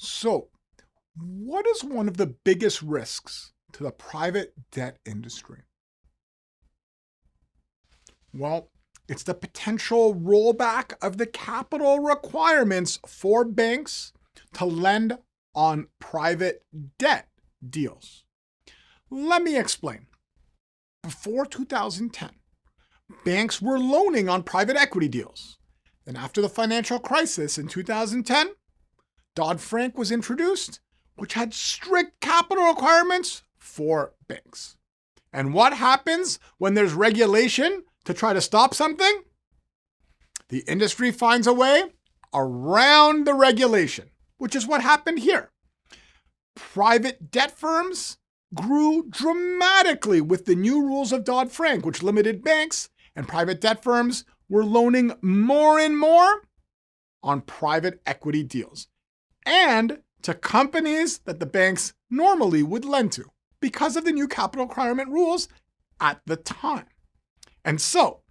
So, what is one of the biggest risks to the private debt industry? Well, it's the potential rollback of the capital requirements for banks to lend on private debt deals. Let me explain. Before 2010, banks were loaning on private equity deals. Then after the financial crisis in 2010, Dodd-Frank was introduced, which had strict capital requirements for banks. And what happens when there's regulation to try to stop something? The industry finds a way around the regulation, which is what happened here. Private debt firms grew dramatically with the new rules of Dodd-Frank, which limited banks, and private debt firms were loaning more and more on private equity deals and to companies that the banks normally would lend to because of the new capital requirement rules at the time. And so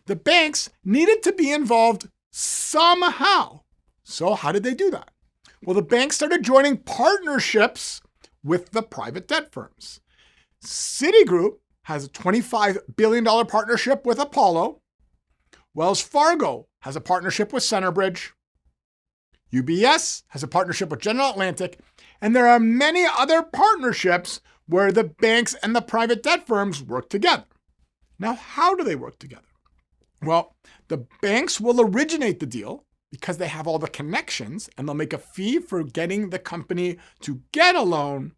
the banks needed to be involved somehow. So how did they do that? Well, the banks started joining partnerships with the private debt firms. Citigroup has a $25 billion partnership with Apollo. Wells Fargo has a partnership with Centerbridge. UBS has a partnership with General Atlantic. And there are many other partnerships where the banks and the private debt firms work together. Now, how do they work together? Well, the banks will originate the deal because they have all the connections and they'll make a fee for getting the company to get a loan.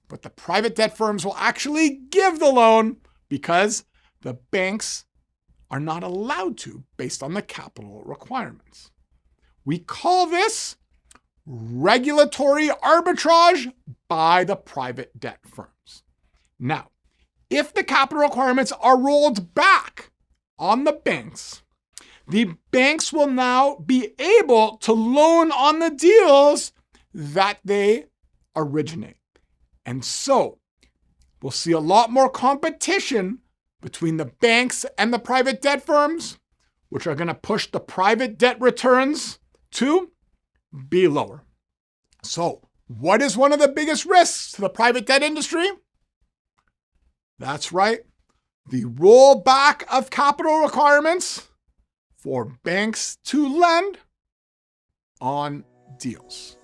But the private debt firms will actually give the loan because the banks are not allowed to based on the capital requirements. We call this regulatory arbitrage by the private debt firms. Now, if the capital requirements are rolled back on the banks will now be able to loan on the deals that they originate. And so we'll see a lot more competition between the banks and the private debt firms, which are going to push the private debt returns to be lower. So what is one of the biggest risks to the private debt industry? That's right, the rollback of capital requirements for banks to lend on deals.